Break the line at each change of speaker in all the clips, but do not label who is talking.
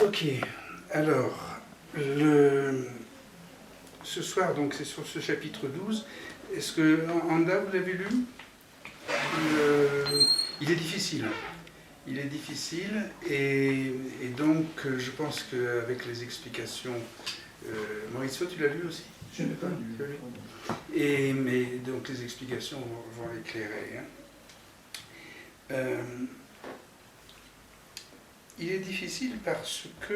Ok, alors, ce soir, donc, c'est sur ce chapitre 12. Est-ce que, Anda, vous l'avez lu? Il est difficile. Il est difficile, et donc, je pense qu'avec les explications... Maurizio, tu l'as lu aussi?
Je n'ai pas lu.
Mais donc, les explications vont l'éclairer. Il est difficile parce que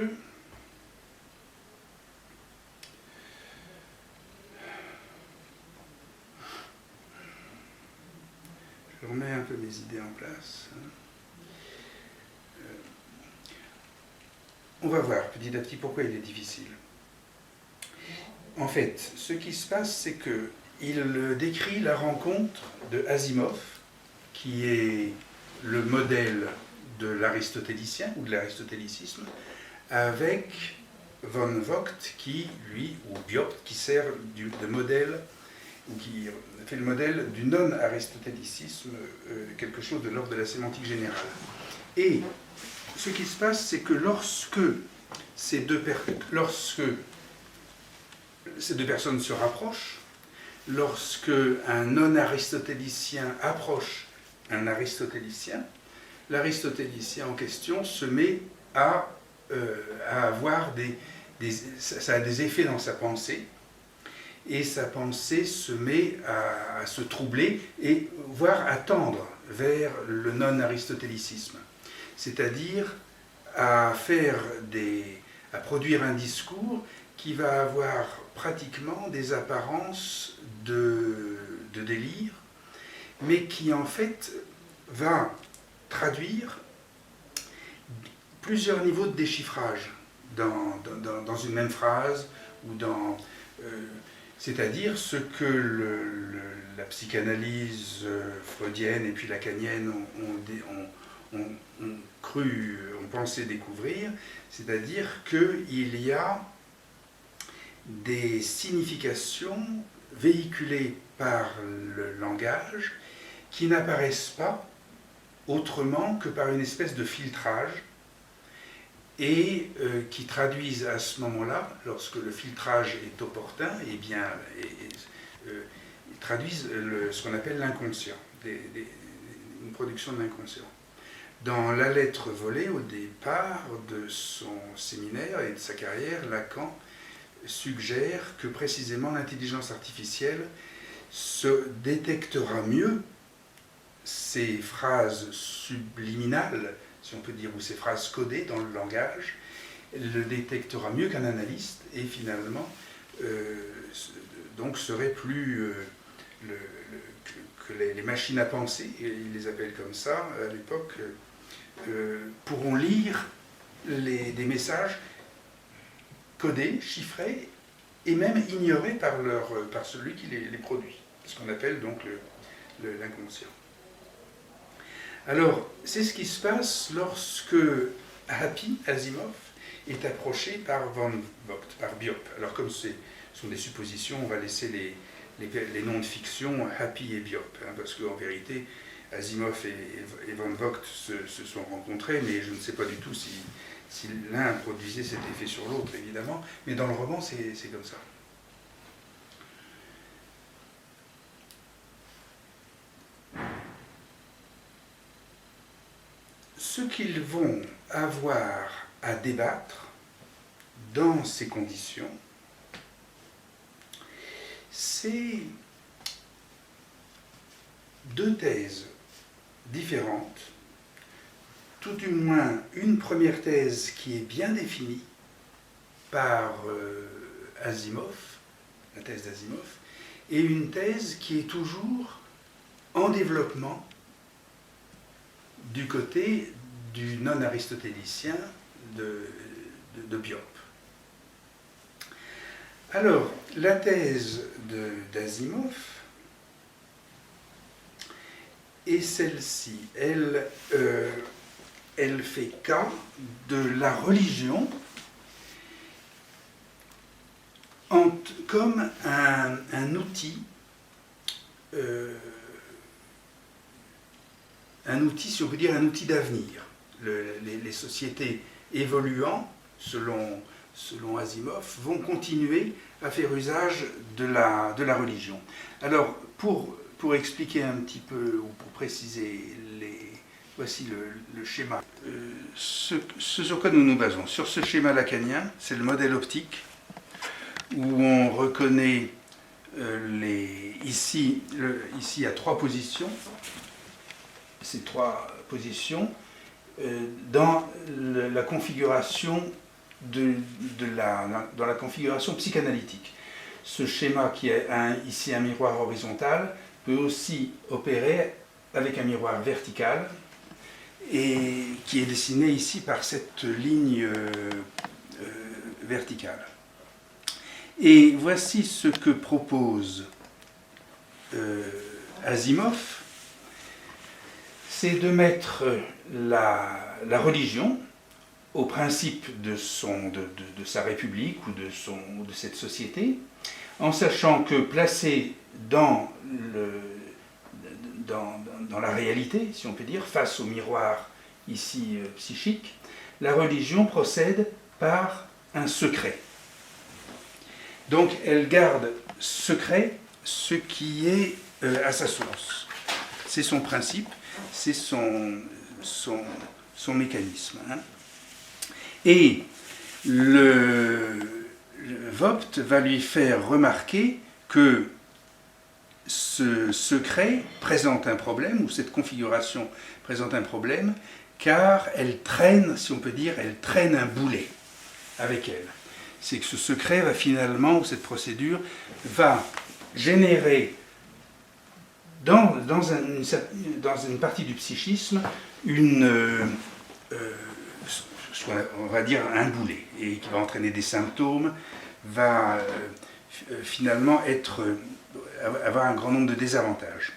je remets un peu mes idées en place. On va voir petit à petit pourquoi il est difficile. En fait, ce qui se passe, c'est qu'il décrit la rencontre de Asimov, qui est le modèle de l'aristotélicien ou de l'aristotélicisme, avec von Vogt, qui, lui, ou Biot, qui sert de modèle, ou qui fait le modèle du non-aristotélicisme, quelque chose de l'ordre de la sémantique générale. Et ce qui se passe, c'est que lorsque ces deux personnes se rapprochent, lorsque un non-aristotélicien approche un aristotélicien, l'aristotélicien en question se met à avoir ça a des effets dans sa pensée, et sa pensée se met à se troubler et voire à tendre vers le non-aristotélicisme, c'est-à-dire à produire un discours qui va avoir pratiquement des apparences de délire, mais qui en fait va traduire plusieurs niveaux de déchiffrage dans une même phrase, ou c'est-à-dire ce que la psychanalyse freudienne et puis lacanienne ont pensé découvrir, c'est-à-dire qu'il y a des significations véhiculées par le langage qui n'apparaissent pas autrement que par une espèce de filtrage, et qui traduisent à ce moment-là, lorsque le filtrage est opportun, traduisent ce qu'on appelle l'inconscient, une production de l'inconscient. Dans La lettre volée, au départ de son séminaire et de sa carrière, Lacan suggère que précisément l'intelligence artificielle se détectera mieux ces phrases subliminales, si on peut dire, ou ces phrases codées dans le langage, le détectera mieux qu'un analyste, et finalement donc serait plus que les machines à penser, et ils les appellent comme ça à l'époque, pourront lire des messages codés, chiffrés, et même ignorés par celui qui les produit, ce qu'on appelle donc l'inconscient. Alors, c'est ce qui se passe lorsque Happy, Asimov, est approché par von Vogt, par Biot. Alors, comme ce sont des suppositions, on va laisser les noms de fiction, Happy et Biot, parce qu'en vérité, Asimov et von Vogt se sont rencontrés, mais je ne sais pas du tout si l'un produisait cet effet sur l'autre, évidemment, mais dans le roman, c'est comme ça. Ce qu'ils vont avoir à débattre dans ces conditions, c'est deux thèses différentes, tout du moins une première thèse qui est bien définie par Asimov, la thèse d'Asimov, et une thèse qui est toujours en développement du côté du non-aristotélicien de Biot. Alors, la thèse d'Asimov est celle-ci. Elle fait cas de la religion comme un outil, si on peut dire, un outil d'avenir. Les sociétés évoluant selon Asimov, vont continuer à faire usage de la religion. Alors, pour expliquer un petit peu, ou pour préciser, voici le schéma. Ce sur quoi nous nous basons, sur ce schéma lacanien, c'est le modèle optique, où on reconnaît ici, il y a trois positions, ces trois positions, dans la configuration dans la configuration psychanalytique. Ce schéma qui est ici un miroir horizontal peut aussi opérer avec un miroir vertical et qui est dessiné ici par cette ligne verticale. Et voici ce que propose Asimov, c'est de mettre la religion au principe de sa république ou de cette société, en sachant que placée dans la réalité, si on peut dire, face au miroir ici psychique, la religion procède par un secret. Donc elle garde secret ce qui est à sa source. C'est son principe, c'est son mécanisme. Hein. Et Vogt va lui faire remarquer que ce secret présente un problème, ou cette configuration présente un problème, car elle traîne, si on peut dire, elle traîne un boulet avec elle. C'est que ce secret va finalement, ou cette procédure, va générer dans une partie du psychisme on va dire un boulet, et qui va entraîner des symptômes, va finalement avoir un grand nombre de désavantages.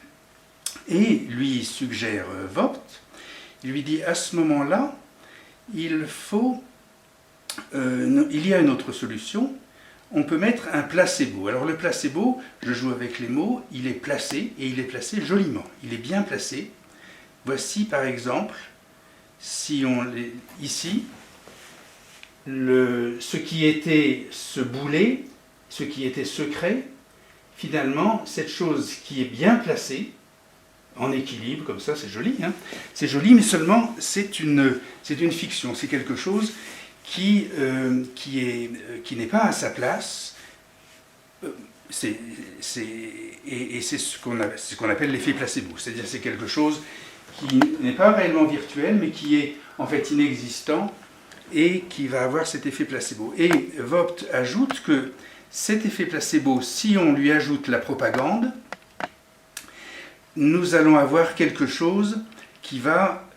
Et lui suggère Vogt, il lui dit à ce moment-là, il y a une autre solution, on peut mettre un placebo. Alors le placebo, je joue avec les mots, il est placé, et il est placé joliment, il est bien placé. Voici par exemple, ici, ce qui était ce boulet, ce qui était secret, finalement, cette chose qui est bien placée, en équilibre, comme ça, c'est joli, hein, c'est joli, mais seulement c'est une fiction, c'est quelque chose qui n'est pas à sa place, et c'est ce qu'on appelle l'effet placebo, c'est-à-dire c'est quelque chose qui n'est pas réellement virtuel, mais qui est en fait inexistant et qui va avoir cet effet placebo. Et Vogt ajoute que cet effet placebo, si on lui ajoute la propagande, nous allons avoir quelque chose qui va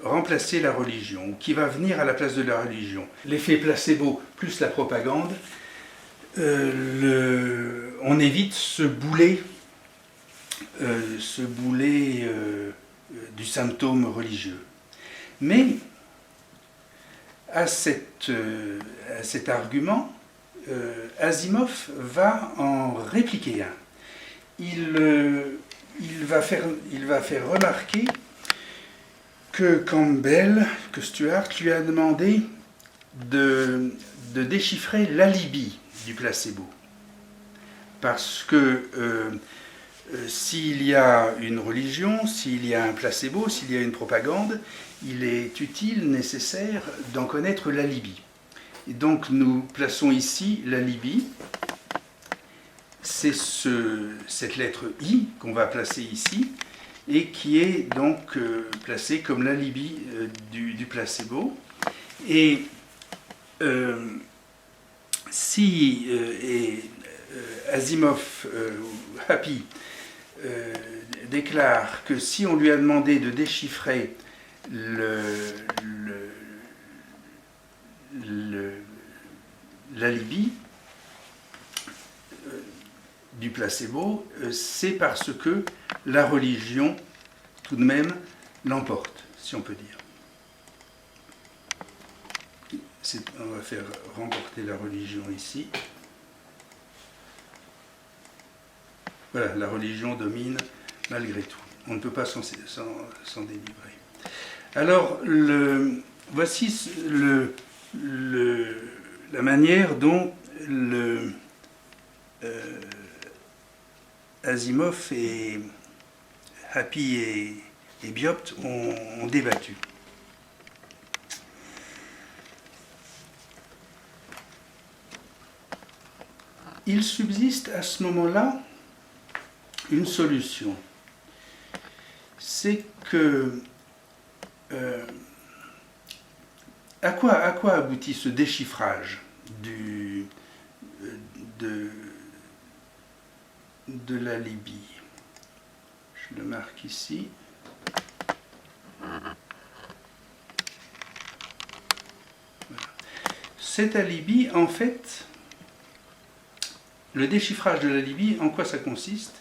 remplacer la religion, ou qui va venir à la place de la religion. L'effet placebo plus la propagande, on évite ce boulet du symptôme religieux. Mais à cet argument, Asimov va en répliquer un. Il va faire remarquer que Campbell, que Stuart lui a demandé de déchiffrer l'alibi du placebo. Parce que s'il y a une religion, s'il y a un placebo, s'il y a une propagande, il est utile, nécessaire d'en connaître l'alibi. Et donc nous plaçons ici l'alibi. C'est cette lettre I qu'on va placer ici, et qui est donc placée comme l'alibi du placebo. Et Asimov, Happy, déclare que si on lui a demandé de déchiffrer l'alibi du placebo, c'est parce que la religion, tout de même, l'emporte, si on peut dire. On va faire remporter la religion ici. Voilà, la religion domine malgré tout. On ne peut pas s'en délivrer. Alors, voici la manière dont Asimov et Happy et Biopt ont débattu. Il subsiste à ce moment-là une solution. C'est que à quoi aboutit ce déchiffrage de l'alibi? Je le marque ici. Voilà. Cet alibi, en fait, le déchiffrage de l'alibi, en quoi ça consiste?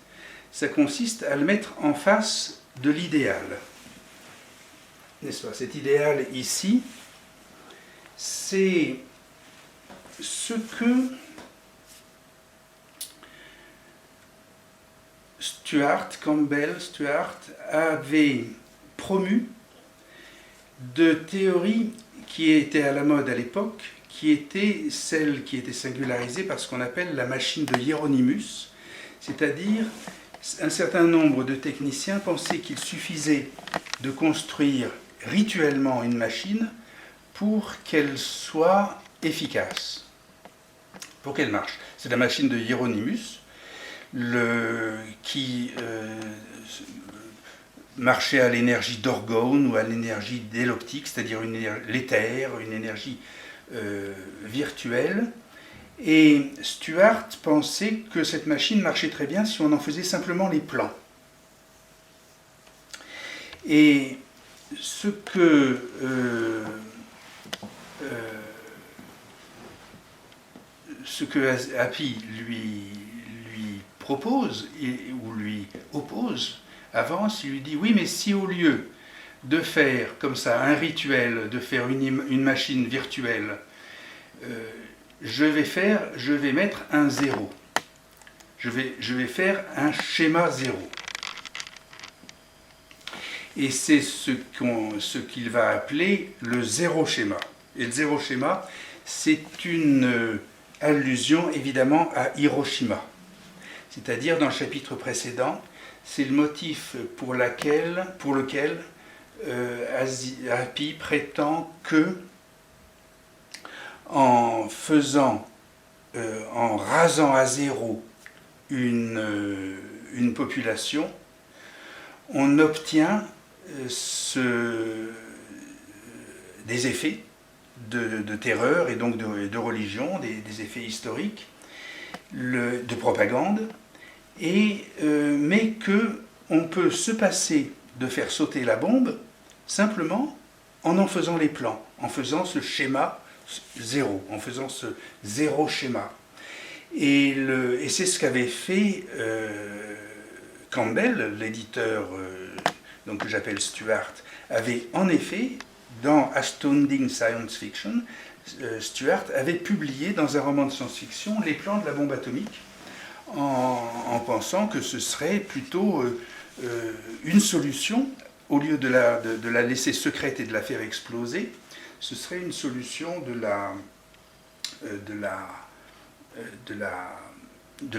Ça consiste à le mettre en face de l'idéal. N'est-ce pas? Cet idéal ici, c'est ce que Campbell Stuart avait promu de théories qui étaient à la mode à l'époque, qui était celle qui était singularisée par ce qu'on appelle la machine de Hieronymus, c'est-à-dire un certain nombre de techniciens pensaient qu'il suffisait de construire rituellement une machine pour qu'elle soit efficace, pour qu'elle marche. C'est la machine de Hieronymus qui marchait à l'énergie d'orgone ou à l'énergie d'éloptique, c'est-à-dire l'éther, une énergie virtuelle. Et Stuart pensait que cette machine marchait très bien si on en faisait simplement les plans. Et ce que Happy lui propose ou lui oppose, avance, il lui dit oui, mais si au lieu de faire comme ça un rituel, de faire une machine virtuelle, je vais mettre un zéro. Je vais faire un schéma zéro. Et c'est ce qu'il va appeler le zéro schéma. Et le zéro schéma, c'est une allusion évidemment à Hiroshima. C'est-à-dire dans le chapitre précédent, c'est le motif pour lequel Happy prétend que en rasant à zéro une population, on obtient des effets de terreur et donc de religion, des effets historiques, de propagande, mais qu'on peut se passer de faire sauter la bombe simplement en faisant les plans, en faisant ce schéma zéro, en faisant ce zéro schéma. Et c'est ce qu'avait fait Campbell, l'éditeur que j'appelle Stuart, avait en effet, dans Astounding Science Fiction, Stuart avait publié dans un roman de science-fiction les plans de la bombe atomique en pensant que ce serait plutôt une solution, au lieu de la laisser secrète et de la faire exploser, ce serait une solution de la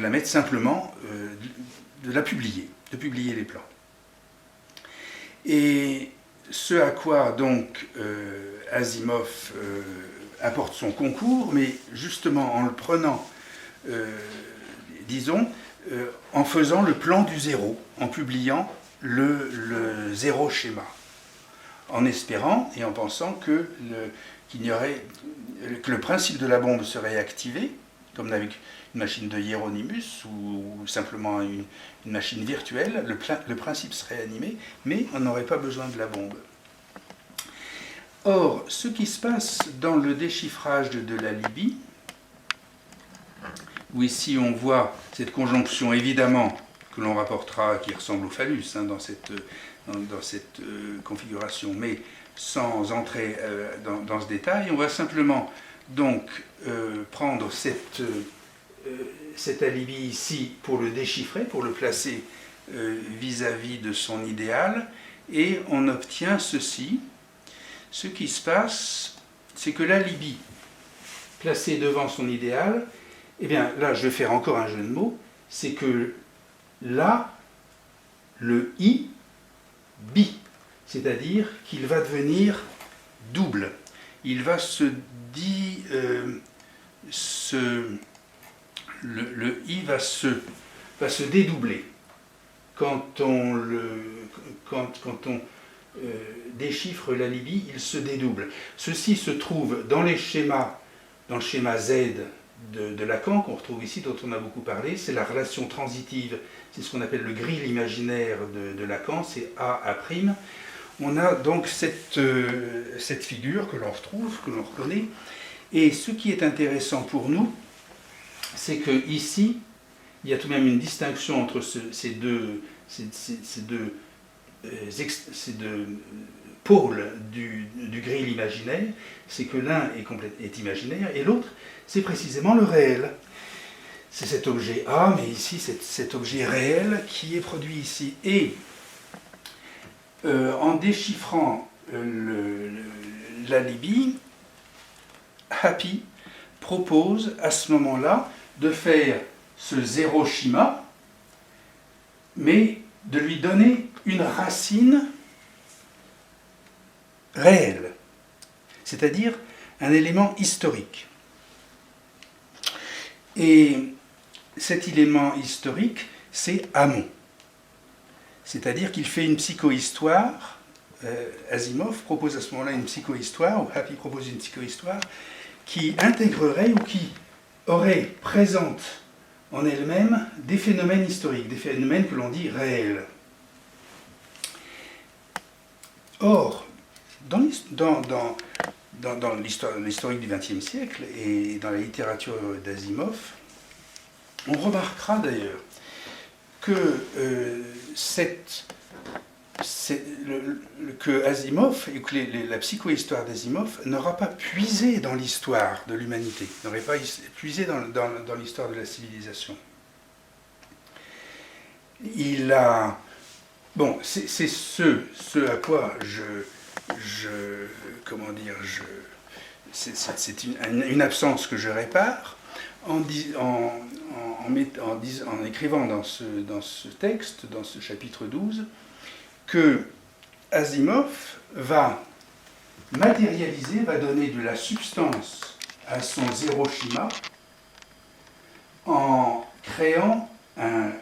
mettre simplement, de la publier, de publier les plans. Et ce à quoi donc Asimov apporte son concours, mais justement en le prenant, disons, en faisant le plan du zéro, en publiant le zéro schéma, en espérant et en pensant que le principe de la bombe serait activé, comme avec une machine de Hieronymus ou simplement une machine virtuelle, le principe serait animé, mais on n'aurait pas besoin de la bombe. Or, ce qui se passe dans le déchiffrage de l'alibi, où ici on voit cette conjonction évidemment que l'on rapportera, qui ressemble au phallus dans cette configuration, mais sans entrer dans ce détail, on va simplement donc prendre cet alibi ici pour le déchiffrer, pour le placer vis-à-vis de son idéal, et on obtient ceci. Ce qui se passe, c'est que la Libye, placée devant son idéal, eh bien là je vais faire encore un jeu de mots, c'est que là, le I, bi, c'est-à-dire qu'il va devenir double. Il va le I va se dédoubler. Quand on déchiffre la Libye, il se dédouble. Ceci se trouve dans les schémas, dans le schéma Z de Lacan, qu'on retrouve ici, dont on a beaucoup parlé. C'est la relation transitive, c'est ce qu'on appelle le grill imaginaire de Lacan, c'est A'. On a donc cette figure que l'on retrouve, que l'on reconnaît. Et ce qui est intéressant pour nous, c'est qu'ici, il y a tout de même une distinction entre ces deux pôles du grill imaginaire, c'est que l'un est imaginaire et l'autre, c'est précisément le réel. C'est cet objet A, mais ici, c'est cet objet réel qui est produit ici. Et en déchiffrant la Libye, Happy propose à ce moment-là de faire ce Hiroshima, mais de lui donner une racine réelle, c'est-à-dire un élément historique. Et cet élément historique, c'est Hamon. C'est-à-dire qu'il fait une psychohistoire, Asimov propose à ce moment-là une psychohistoire, ou Happy propose une psychohistoire, qui intégrerait ou qui aurait présente en elle-même des phénomènes historiques, des phénomènes que l'on dit réels. Or, dans l'historique du XXe siècle et dans la littérature d'Asimov, on remarquera d'ailleurs que que Asimov et que la psychohistoire d'Asimov n'aura pas puisé dans l'histoire de l'humanité, n'aurait pas puisé dans l'histoire de la civilisation. Il a... Bon, c'est ce à quoi c'est une absence que je répare en écrivant dans ce texte, dans ce chapitre 12, que Asimov va matérialiser, va donner de la substance à son Hiroshima en créant un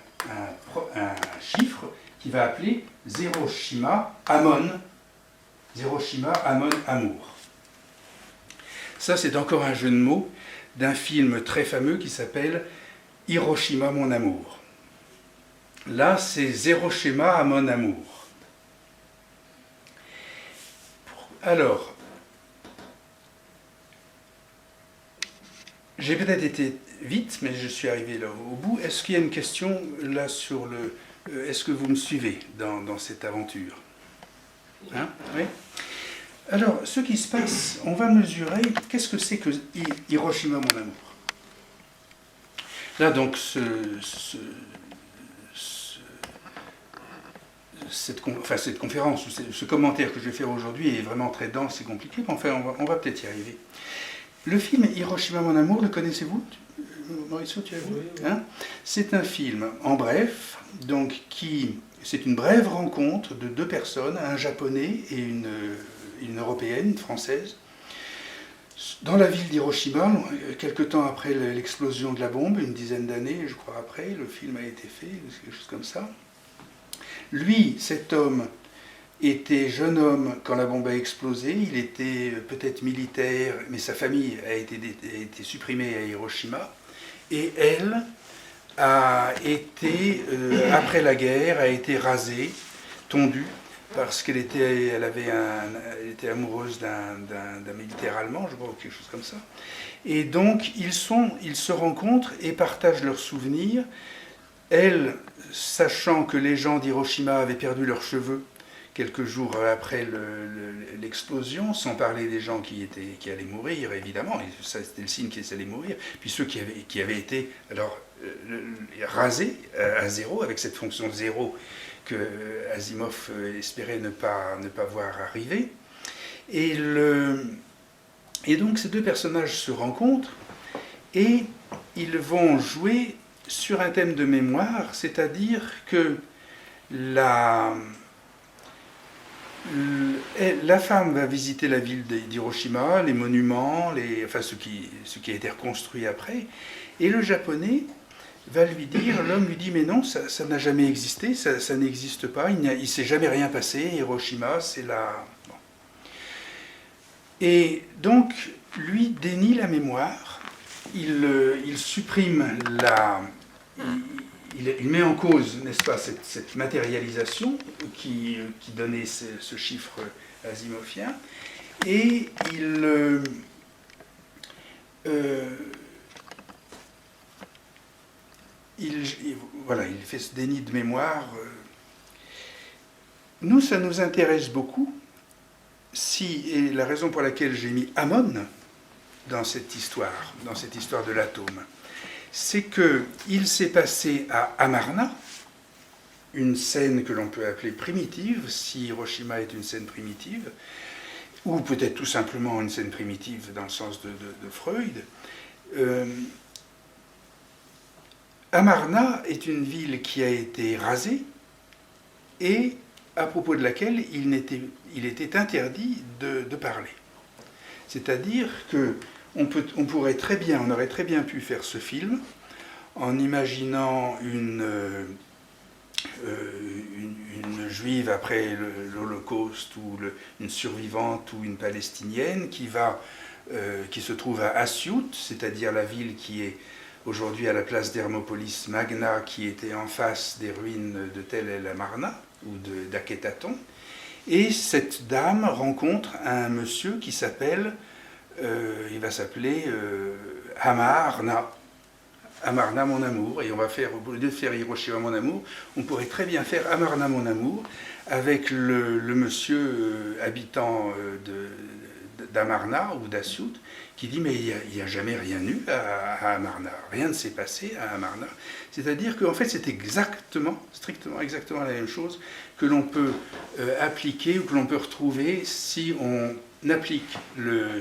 chiffre qu'il va appeler Hiroshima Hamon. Hiroshima Hamon Amour. Ça, c'est encore un jeu de mots d'un film très fameux qui s'appelle Hiroshima mon amour. Là, c'est Hiroshima Hamon Amour. Alors, j'ai peut-être été vite, mais je suis arrivé là au bout. Est-ce qu'il y a une question là sur le... Est-ce que vous me suivez dans cette aventure? Hein? Oui. Alors, ce qui se passe, on va mesurer qu'est-ce que c'est que Hiroshima mon amour. Là, donc, cette conférence, ou ce commentaire que je vais faire aujourd'hui est vraiment très dense et compliqué, mais enfin, on va peut-être y arriver. Le film Hiroshima mon amour, le connaissez-vous? Mauricio, tu as vu? Oui, oui. Hein? C'est un film, en bref, donc c'est une brève rencontre de deux personnes, un japonais et une européenne, une française, dans la ville d'Hiroshima, quelque temps après l'explosion de la bombe, une dizaine d'années, je crois après, le film a été fait, quelque chose comme ça. Lui, cet homme, était jeune homme quand la bombe a explosé, il était peut-être militaire, mais sa famille a été supprimée à Hiroshima, et elle a été, après la guerre, a été rasée, tondue, parce qu'elle était amoureuse d'un militaire allemand, je crois, ou quelque chose comme ça. Et donc, ils se rencontrent et partagent leurs souvenirs. Elle, sachant que les gens d'Hiroshima avaient perdu leurs cheveux quelques jours après l'explosion, sans parler des gens qui allaient mourir, évidemment, et ça c'était le signe qu'ils allaient mourir, puis ceux qui avaient été rasés à zéro, avec cette fonction zéro que Asimov espérait ne pas voir arriver. Et Et donc ces deux personnages se rencontrent et ils vont jouer sur un thème de mémoire, c'est-à-dire que la femme va visiter la ville d'Hiroshima, les monuments, enfin ce qui a été reconstruit après, et le japonais va lui dire, l'homme lui dit mais non, ça n'a jamais existé, ça n'existe pas, il ne s'est jamais rien passé, Hiroshima c'est la... Bon. Et donc lui dénie la mémoire, il supprime il met en cause, n'est-ce pas, cette matérialisation qui donnait ce chiffre asimovien, et il fait ce déni de mémoire. Nous, ça nous intéresse beaucoup, et la raison pour laquelle j'ai mis Amon dans cette histoire de l'atome, c'est qu'il s'est passé à Amarna, une scène que l'on peut appeler primitive, si Hiroshima est une scène primitive, ou peut-être tout simplement une scène primitive dans le sens de Freud. Amarna est une ville qui a été rasée et à propos de laquelle il était interdit de parler. C'est-à-dire que on aurait très bien pu faire ce film en imaginant une juive après l'Holocauste, ou une survivante ou une palestinienne qui se trouve à Asyut, c'est-à-dire la ville qui est aujourd'hui à la place d'Hermopolis Magna, qui était en face des ruines de Tel El Amarna ou d'Akhetaton. Et cette dame rencontre un monsieur qui s'appelle il va s'appeler Amarna mon amour, et on va faire, au lieu de faire Hiroshima mon amour, on pourrait très bien faire Amarna mon amour avec le monsieur habitant d'Amarna ou d'Asyut qui dit mais il n'y a jamais rien eu à Amarna, rien ne s'est passé à Amarna. C'est-à-dire qu'en fait c'est strictement exactement la même chose que l'on peut appliquer ou que l'on peut retrouver si on applique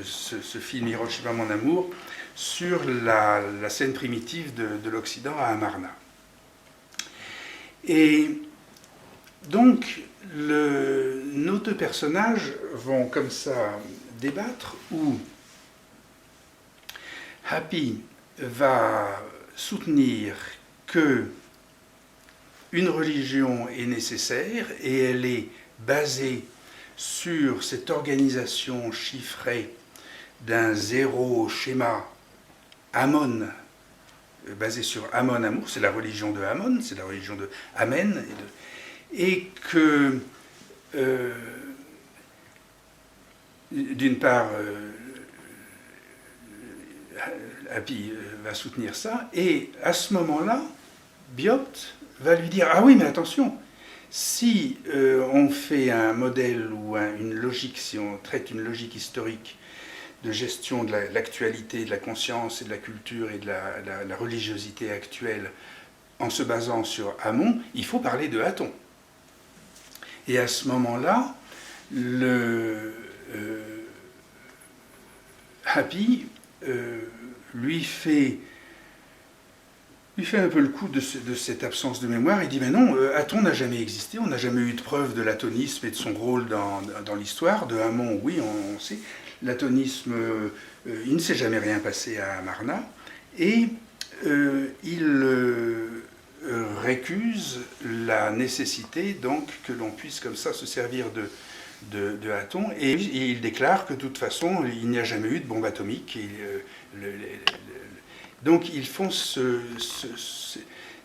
ce film Hiroshima mon amour sur la scène primitive de l'Occident à Amarna. Et donc nos deux personnages vont comme ça débattre, où Happy va soutenir que une religion est nécessaire et elle est basée sur cette organisation chiffrée d'un zéro schéma Amon, basé sur Amon Amour, c'est la religion de Amon, c'est la religion de Amen, et que d'une part Happy va soutenir ça, et à ce moment-là Biot va lui dire ah oui mais attention, si on fait un modèle ou une logique, si on traite une logique historique de gestion de l'actualité, de la conscience et de la culture et de la religiosité actuelle en se basant sur Amon, il faut parler de Aton. Et à ce moment-là, Happy lui fait un peu le coup de cette absence de mémoire. Il dit mais non, Aton n'a jamais existé, on n'a jamais eu de preuve de l'atonisme et de son rôle dans l'histoire. De Amon, oui, on sait. L'atonisme, il ne s'est jamais rien passé à Amarna. Et il récuse la nécessité donc que l'on puisse comme ça se servir de Aton, et il déclare que de toute façon il n'y a jamais eu de bombe atomique. Donc ils font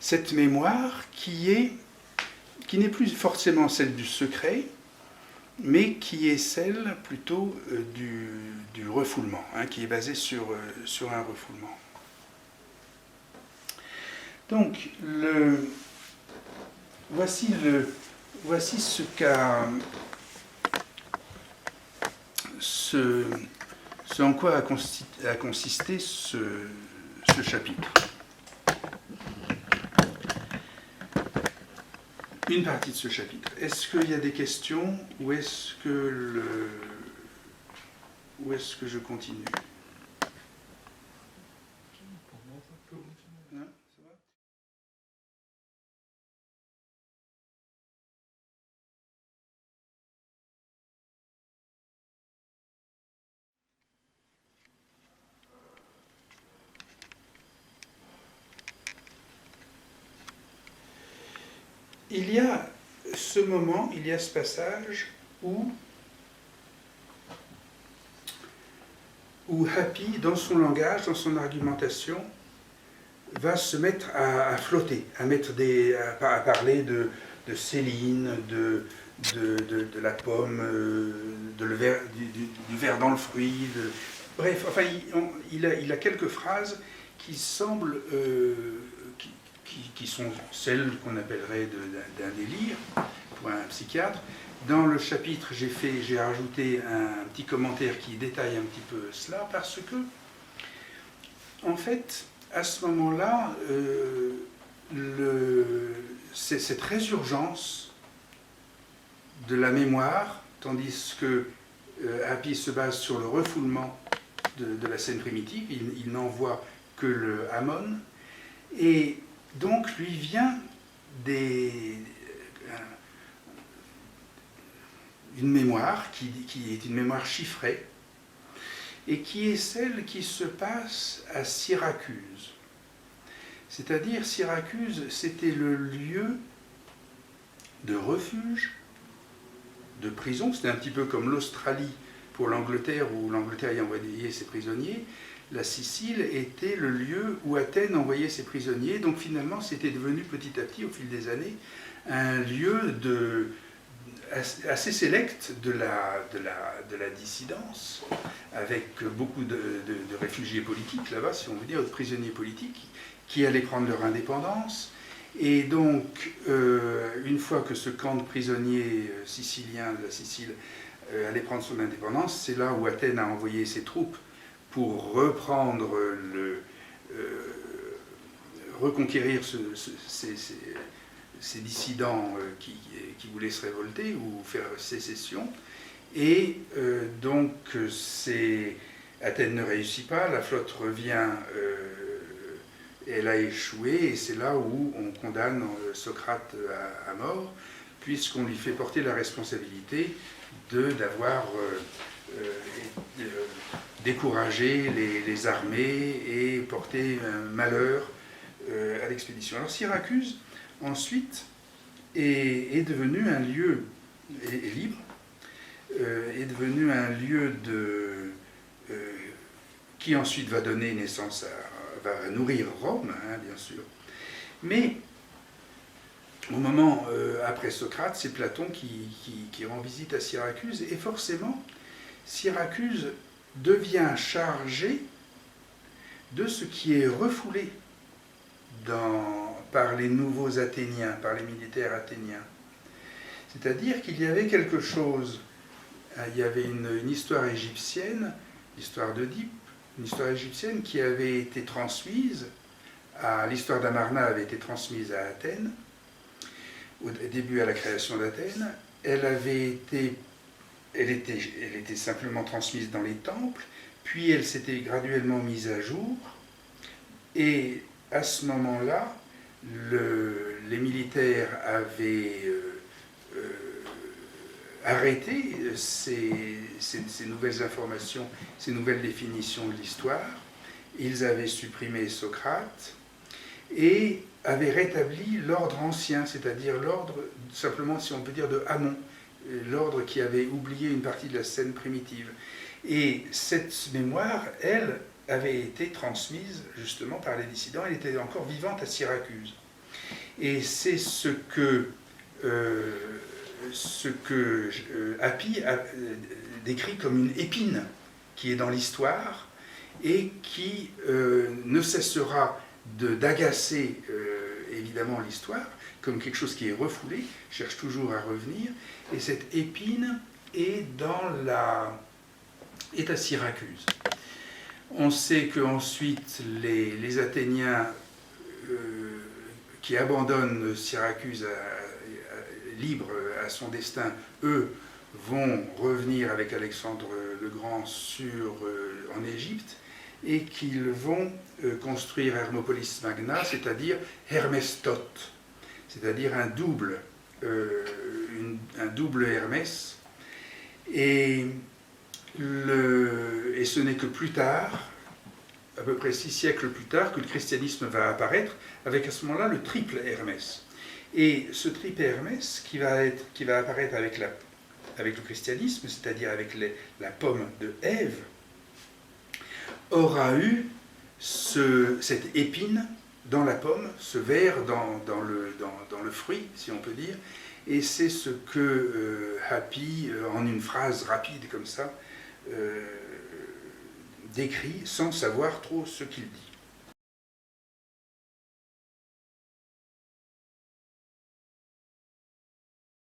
cette mémoire qui n'est plus forcément celle du secret, mais qui est celle plutôt du refoulement, qui est basée sur un refoulement. Donc voici ce en quoi a consisté ce chapitre. Une partie de ce chapitre. Est-ce qu'il y a des questions, ou est-ce que ou est-ce que je continue? Hein, ça va? Il y a ce moment, il y a ce passage où Happy, dans son langage, dans son argumentation, va se mettre à flotter, à parler de Céline, de la pomme, du ver dans le fruit. Bref, enfin, il a quelques phrases qui semblent, qui sont celles qu'on appellerait d'un délire pour un psychiatre. Dans le chapitre, j'ai rajouté un petit commentaire qui détaille un petit peu cela, parce que, en fait, à ce moment-là, c'est cette résurgence de la mémoire, tandis que Happy se base sur le refoulement de la scène primitive, il n'en voit que le Hammon, et donc lui vient une mémoire qui est une mémoire chiffrée, et qui est celle qui se passe à Syracuse. C'est-à-dire, Syracuse, c'était le lieu de refuge, de prison. C'était un petit peu comme l'Australie pour l'Angleterre, où l'Angleterre y envoyait ses prisonniers. La Sicile était le lieu où Athènes envoyait ses prisonniers. Donc finalement, c'était devenu petit à petit, au fil des années, un lieu assez sélect de la dissidence, avec beaucoup de réfugiés politiques là-bas, si on veut dire, de prisonniers politiques, qui allaient prendre leur indépendance. Et donc, une fois que ce camp de prisonniers siciliens de la Sicile allait prendre son indépendance, c'est là où Athènes a envoyé ses troupes pour reprendre reconquérir ces dissidents qui voulaient se révolter ou faire sécession. Et donc, Athènes ne réussit pas, la flotte revient, elle a échoué, et c'est là où on condamne Socrate à mort, puisqu'on lui fait porter la responsabilité d'avoir découragé les armées et porté un malheur à l'expédition. Alors Syracuse, ensuite, est devenu un lieu libre, est devenu un lieu qui ensuite va donner naissance va nourrir Rome, hein, bien sûr. Mais au moment après Socrate, c'est Platon qui rend visite à Syracuse, et forcément, Syracuse devient chargé de ce qui est refoulé par les nouveaux Athéniens, par les militaires athéniens. C'est-à-dire qu'il y avait quelque chose, il y avait une histoire égyptienne, l'histoire d'Oedipe, une histoire égyptienne qui avait été transmise, l'histoire d'Amarna avait été transmise à Athènes, au début à la création d'Athènes. Elle était simplement transmise dans les temples, puis elle s'était graduellement mise à jour, et à ce moment-là, les militaires avaient arrêté ces nouvelles informations, ces nouvelles définitions de l'histoire. Ils avaient supprimé Socrate et avaient rétabli l'ordre ancien, c'est-à-dire l'ordre, simplement, si on peut dire, de Hammon, l'ordre qui avait oublié une partie de la scène primitive. Et cette mémoire, elle, avait été transmise justement par les dissidents, elle était encore vivante à Syracuse. Et c'est ce que Happy a décrit comme une épine qui est dans l'histoire et qui ne cessera d'agacer évidemment l'histoire comme quelque chose qui est refoulé, cherche toujours à revenir, et cette épine est à Syracuse. On sait qu'ensuite les Athéniens qui abandonnent Syracuse libre à son destin, eux, vont revenir avec Alexandre le Grand en Égypte et qu'ils vont construire Hermopolis Magna, c'est-à-dire Hermestot, c'est-à-dire un double Hermès. Et ce n'est que plus tard, à peu près 6 siècles plus tard, que le christianisme va apparaître, avec à ce moment-là le triple Hermès. Et ce triple Hermès qui va apparaître avec le christianisme, c'est-à-dire avec la pomme de Ève, aura eu cette épine dans la pomme, ce ver dans le fruit, si on peut dire, et c'est ce que Happy, en une phrase rapide comme ça, décrit sans savoir trop ce qu'il dit.